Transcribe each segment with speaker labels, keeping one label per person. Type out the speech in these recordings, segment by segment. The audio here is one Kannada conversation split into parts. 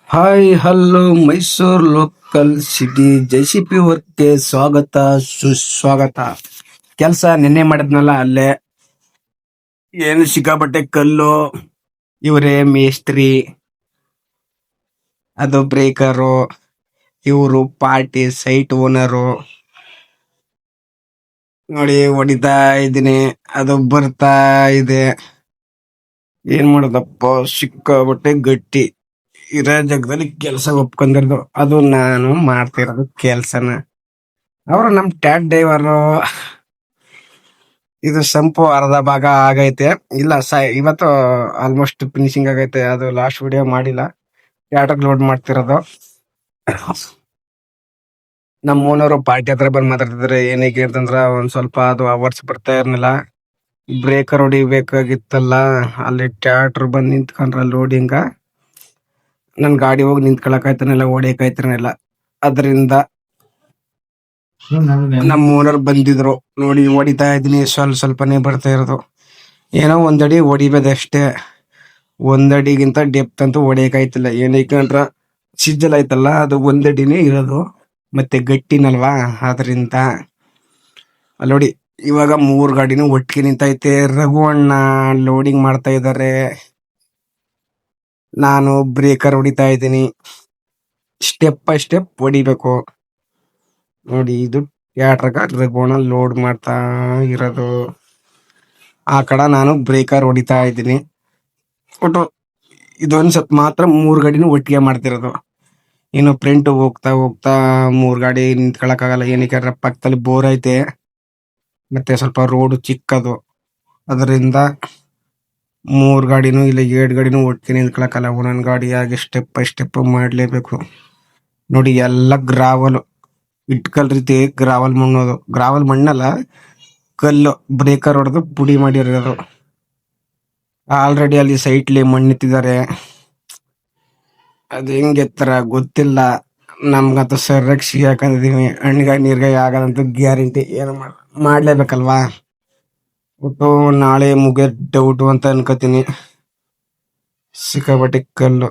Speaker 1: Hi hello Mysuru local city JCB ವರ್ಕ್ಗೆ ಸ್ವಾಗತ ಸುಸ್ವಾಗತ. ಕೆಲಸ ನಿನ್ನೆ ಮಾಡಿದ್ನಲ್ಲ ಅಲ್ಲೇ ಏನು ಸಿಕ್ಕಾಪಟ್ಟೆ ಕಲ್ಲು. ಇವರೇ ಮೇಸ್ತ್ರಿ, ಅದು ಬ್ರೇಕರು, ಇವರು ಪಾರ್ಟಿ ಸೈಟ್ ಓನರು. ನೋಡಿ ಹೊಡಿತಾ ಇದ್ದೀನಿ, ಅದು ಬರ್ತಾ ಇದೆ. ಏನ್ ಮಾಡೋದಪ್ಪ, ಸಿಕ್ಕಾಪಟ್ಟೆ ಗಟ್ಟಿ. ಇರೋ ಜಾಗದಲ್ಲಿ ಕೆಲಸ ಒಪ್ಕೊಂಡಿರೋದು, ಅದು ನಾನು ಮಾಡ್ತಿರೋದು ಕೆಲ್ಸನ. ಅವರು ನಮ್ ಟ್ಯಾಕ್ ಡ್ರೈವರು. ಇದು ಸಂಪು ಅರ್ಧ ಭಾಗ ಆಗೈತೆ. ಇಲ್ಲ ಇವತ್ತು ಆಲ್ಮೋಸ್ಟ್ ಫಿನಿಶಿಂಗ್ ಆಗೈತೆ. ಅದು ಲಾಸ್ಟ್ ವಿಡಿಯೋ ಮಾಡಿಲ್ಲ, ಟ್ಯಾಟರ್ ಲೋಡ್ ಮಾಡ್ತಿರೋದು. ನಮ್ಮ ಓನರು ಪಾರ್ಟಿ ಹತ್ರ ಬಂದು ಮಾತಾಡ್ತಿದ್ರೆ ಏನಕ್ಕೆ ಅಂತಂದ್ರ ಒಂದ್ ಸ್ವಲ್ಪ ಅದು ಅವರ್ಸ್ ಬರ್ತಾ ಇರ್ಲಿಲ್ಲ. ಬ್ರೇಕರ್ ಹೊಡಿಬೇಕಾಗಿತ್ತಲ್ಲ, ಅಲ್ಲಿ ಟ್ಯಾಟ್ರ್ ಬಂದ್ ನಿಂತ್ಕೊಂಡ್ರ ಲೋಡಿಂಗ. ನನ್ ಗಾಡಿ ಹೋಗಿ ನಿಂತ್ಕೊಳಕ್ ಆಯ್ತಾನಿಲ್ಲ, ಹೊಡಿಯಕ್ ಆಯ್ತಾನಿಲ್ಲ. ಅದರಿಂದ ನಮ್ಮ ಓನರ್ ಬಂದಿದ್ರು. ನೋಡಿ ಹೊಡಿತಾ ಇದೀನಿ, ಸ್ವಲ್ಪನೇ ಬರ್ತಾ ಇರೋದು. ಏನೋ ಒಂದಡಿ ಹೊಡಿಬೇಕಷ್ಟೇ, ಒಂದಡಿಗಿಂತ ಡೆಪ್ತ್ ಅಂತೂ ಹೊಡಿಯಕಾಯ್ತಿಲ್ಲ. ಏನಕ್ಕಂದ್ರ ಸಿಜ್ಜಲ್ ಆಯ್ತಲ್ಲ, ಅದು ಒಂದಡಿನೇ ಇರೋದು, ಮತ್ತೆ ಗಟ್ಟಿನಲ್ವಾ, ಅದರಿಂದ. ಅಲ್ಲಿ ನೋಡಿ, ಇವಾಗ 3 ಗಾಡಿನೂ ಒಟ್ಟಿಗೆ ನಿಂತೈತೆ. ರಘು ಅಣ್ಣ ಲೋಡಿಂಗ್ ಮಾಡ್ತಾ ಇದ್ದಾರೆ, ನಾನು ಬ್ರೇಕರ್ ಹೊಡಿತಾ ಇದ್ದೀನಿ. ಸ್ಟೆಪ್ ಬೈ ಸ್ಟೆಪ್ ಹೊಡಿಬೇಕು. ನೋಡಿ, ಇದು ಟ್ಯಾಟ್ರಾಗ ರಘು ಅಣ್ಣ ಲೋಡ್ ಮಾಡ್ತಾ ಇರೋದು. ಆ ಕಡೆ ನಾನು ಬ್ರೇಕರ್ ಹೊಡಿತಾ ಇದ್ದೀನಿ. ಒಟ್ಟು ಇದೊಂದ್ ಸ್ವಲ್ಪ ಮಾತ್ರ 3 ಗಾಡಿನೂ ಒಟ್ಟಿಗೆ ಮಾಡ್ತಿರೋದು. ಇನ್ನು ಫ್ರಂಟ್ ಹೋಗ್ತಾ ಹೋಗ್ತಾ 3 ಗಾಡಿ ನಿಂತ್ಕೊಳಕ್ ಆಗಲ್ಲ. ಏನಕ್ಕೆ ಪಕ್ಕದಲ್ಲಿ ಬೋರ್ ಐತೆ, ಮತ್ತೆ ಸ್ವಲ್ಪ ರೋಡ್ ಚಿಕ್ಕದು, ಅದರಿಂದ 3 ಗಾಡಿನೂ ಇಲ್ಲ 2 ಗಾಡಿನೂ ಒಟ್ಟಿಗೆ ನಿಂತ್ಕೊಳಕಲ್ಲ. ಒಂದೊಂದ್ ಗಾಡಿ ಆಗಿ ಸ್ಟೆಪ್ ಬೈ ಸ್ಟೆಪ್ ಮಾಡ್ಲೇಬೇಕು. ನೋಡಿ, ಎಲ್ಲ ಗ್ರಾವಲ್, ಇಟ್ಕಲ್ ರೀತಿ ಗ್ರಾವಲ್ ಮಣ್ಣೋದು. ಗ್ರಾವಲ್ ಮಣ್ಣಲ್ಲ, ಕಲ್ಲು. ಬ್ರೇಕರ್ ಹೊಡೆದು ಪುಡಿ ಮಾಡಿರೋದು. ಆಲ್ರೆಡಿ ಅಲ್ಲಿ ಸೈಟ್ಲಿ ಮಣ್ಣಿತ್ತಿದ್ದಾರೆ. ಅದು ಹೆಂಗೆ ಎತ್ತರ ಗೊತ್ತಿಲ್ಲ. ನಮ್ಗಂತೂ ಸರಿಯಾಗಿ ಸಿಗಾಕೊಂಡಿದೀವಿ. ಹಣ್ಗಾಯಿ ನೀರ್ಗಾಯಿ ಆಗದಂತೂ ಗ್ಯಾರಂಟಿ. ಏನು ಮಾಡ್ಲೇಬೇಕಲ್ವಾ. ಒಟ್ಟು ನಾಳೆ ಮುಗಿಯೋ ಡೌಟು ಅಂತ ಅನ್ಕೋತೀನಿ. ಸಿಕ್ಕಾಪಟ್ಟೆ ಕಲ್ಲು,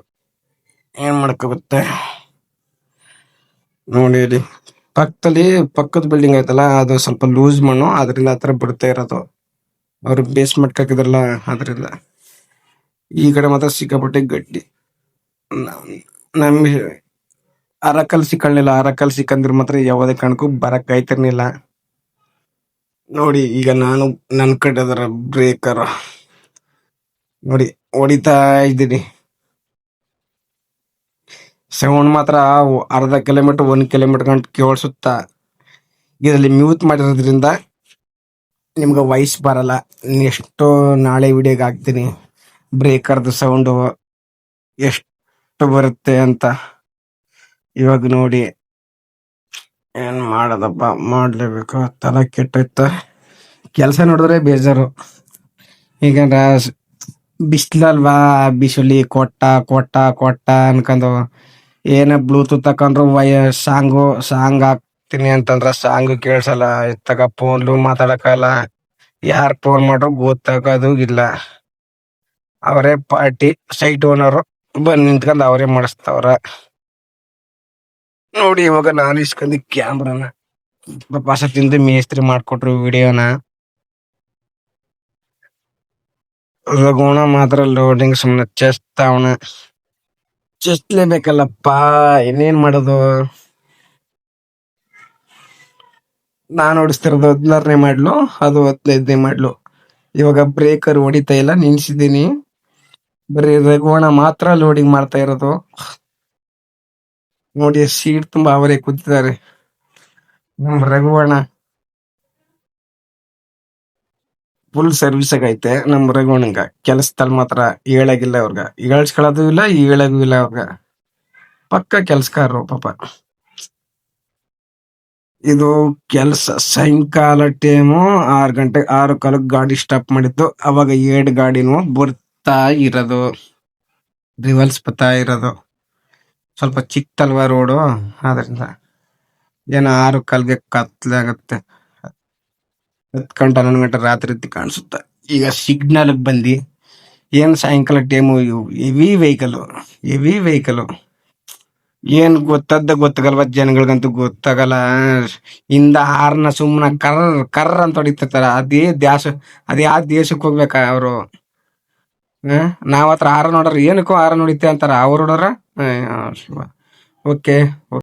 Speaker 1: ಏನ್ ಮಾಡಕ್ಕಾಗುತ್ತೆ. ನೋಡಿ ಇಲ್ಲಿ ಪಕ್ಕದ ಬಿಲ್ಡಿಂಗ್ ಐತಲ್ಲ, ಅದು ಸ್ವಲ್ಪ ಲೂಸ್ ಮಣ್ಣು, ಅದರಿಂದ ಹತ್ರ ಬಿಡ್ತಾ ಇರೋದು. ಅವ್ರು ಬೇಸ್ಮೆಂಟ್ ಹಾಕಿದ್ರಲ್ಲ, ಅದರಿಂದ. ಈ ಕಡೆ ಮಾತ್ರ ಸಿಕ್ಕಾಪಟ್ಟೆ ಗಟ್ಟಿ. ನಮ್ಗೆ ಅರಕಲ್ ಸಿಕ್ಕಳ್ಳಿಲ್ಲ. ಅರಕಲ್ ಸಿಕ್ಕಂದ್ರೆ ಮಾತ್ರ ಯಾವುದೇ ಕಾರಣಕ್ಕೂ ಬರಕ್ ಆಯ್ತಿರ್ನಿಲ್ಲ. ನೋಡಿ, ಈಗ ನಾನು ನನ್ ಕಡೆ ಅದರ ಬ್ರೇಕರ್ ನೋಡಿ ಹೊಡಿತಾ ಇದ್ದೀನಿ. ಸೌಂಡ್ ಮಾತ್ರ ಅರ್ಧ ಕಿಲೋಮೀಟರ್ 1 ಕಿಲೋಮೀಟರ್ ಗಂಟೆ ಕೇಳಿಸುತ್ತಾ. ಇದರಲ್ಲಿ ಮ್ಯೂಟ್ ಮಾಡಿರೋದ್ರಿಂದ ನಿಮ್ಗೆ ವಾಯ್ಸ್ ಬರಲ್ಲ. ಎಷ್ಟು ನಾಳೆ ವಿಡಿಯೋಗೆ ಹಾಕ್ತೀನಿ ಬ್ರೇಕರ್ದು ಸೌಂಡು ಎಷ್ಟು ಬರುತ್ತೆ ಅಂತ. ಇವಾಗ ನೋಡಿ, ಏನ್ ಮಾಡೋದಪ್ಪ, ಮಾಡ್ಲೇಬೇಕು. ತಲೆ ಕೆಟ್ಟೋಯ್ತ. ಕೆಲಸ ನೋಡಿದ್ರೆ ಬೇಜಾರು. ಈಗ ಬಿಸ್ಲಲ್ವಾ, ಬಿಸಿಲಿ ಕೊಟ್ಟ ಕೊಟ್ಟ ಕೊಟ್ಟ ಅನ್ಕೊಂಡು ಏನ ಬ್ಲೂಟೂತ್ ತಕೊಂಡ್ರು ಸಾಂಗ್ ಹಾಕ್ತೀನಿ ಅಂತಂದ್ರ ಸಾಂಗ್ ಕೇಳ್ಸಲ್ಲ. ಇತ್ತಾಗ ಫೋನ್ಲು ಮಾತಾಡಕಲ್ಲ. ಯಾರ್ ಫೋನ್ ಮಾಡ್ರು ಗೊತ್ತಾಗೋದು ಇಲ್ಲ. ಅವರೇ ಪಾರ್ಟಿ ಸೈಟ್ ಓನರು ಬಂದ್ ನಿಂತ್ಕೊಂಡ್ ಅವರೇ ಮಾಡಿಸ್ತಾವ್ರ. ನೋಡಿ, ಇವಾಗ ನಾನು ಇಸ್ಕೊಂಡಿ ಕ್ಯಾಮ್ರಾನ. ಪಾಸದಿಂದ ಮೇಸ್ತ್ರಿ ಮಾಡ್ಕೊಟ್ರು ವಿಡಿಯೋನ. ರಘುಣ ಮಾತ್ರ ಲೋಡಿಂಗ್ ಸುಮ್ನೆ ಚೆಸ್ತಾವಣ. ಚೆಸ್ಲೇಬೇಕಲ್ಲಪ್ಪ, ಇನ್ನೇನ್ ಮಾಡೋದು. ನಾನು ಓಡಿಸ್ತಿರೋದು 16ನೇ ಮಾಡ್ಲು, ಅದು 15ನೇ ಮಾಡ್ಲು. ಇವಾಗ ಬ್ರೇಕರ್ ಹೊಡಿತಾ ಇಲ್ಲ, ನಿಲ್ಸಿದೀನಿ. ಬರೀ ರಘುವಣ ಮಾತ್ರ ಲೋಡಿಂಗ್ ಮಾಡ್ತಾ ಇರೋದು. ನೋಡಿ, ಸೀಟ್ ತುಂಬಾ ಅವರೇ ಕೂತಿದ್ದಾರೆ. ನಮ್ ರಘುವಣ ಫುಲ್ ಸರ್ವಿಸ್ ಆಗೈತೆ. ನಮ್ ರಘುವಣಂಗ ಕೆಲ್ಸದಲ್ಲಿ ಮಾತ್ರ ಹೇಳಾಗಿಲ್ಲ. ಅವ್ರಗ ಹೇಳ್ಸ್ಕೊಳ್ಳೋದು ಇಲ್ಲ, ಹೇಳಗೂ ಇಲ್ಲ. ಅವ್ರಗ ಪಕ್ಕ ಕೆಲ್ಸಗಾರರು ಪಾಪ. ಇದು ಕೆಲ್ಸ ಸಾಯಂಕಾಲ ಟೈಮು 6 ಗಂಟೆ 6 ಗಾಡಿ ಸ್ಟಾಪ್ ಮಾಡಿದ್ದು. ಅವಾಗ 2 ಗಾಡಿನೂ ಬರ್ತಾ ಇರೋದು, ರಿವಲ್ಸ್ ಬರ್ತಾ ಇರೋದು. ಸ್ವಲ್ಪ ಚಿಕ್ಕಲ್ವಾ ರೋಡು, ಆದ್ರಿಂದ ಏನೋ 6 ಕತ್ಲಾಗತ್ತೆ. 10 ಗಂಟೆ 11 ಗಂಟೆ ರಾತ್ರಿ ಕಾಣಿಸುತ್ತ. ಈಗ ಸಿಗ್ನಲ್ ಬಂದಿ. ಏನ್ ಸಾಯಂಕಾಲ ಟೈಮು, ಹೆವಿ ವೆಹಿಕಲ್ ಏನ್ ಗೊತ್ತದ್ದ ಗೊತ್ತಾಗಲ್ವ ಜನಗಳಿಗಂತೂ ಗೊತ್ತಾಗಲ್ಲ. ಇಂದ ಹಾರ್ನ ಸುಮ್ನ ಕರ್ರ್ ಕರ್ರ್ ಅಂತ ಹೊಡಿತಿರ್ತಾರ. ಅದೇ ದ್ಯಾಸ ಅದ್ ಯಾವ ದೇಶಕ್ಕೆ ಹೋಗ್ಬೇಕ ಅವರು. ನಾವ್ ಹತ್ರ ಹಾರ ನೋಡ್ರ ಏನಕ್ಕೋ ಹಾರ ಹೊಡಿತೆ ಅಂತಾರ. ಅವ್ರು ನೋಡ್ರ ಶಿವ. ಓಕೆ.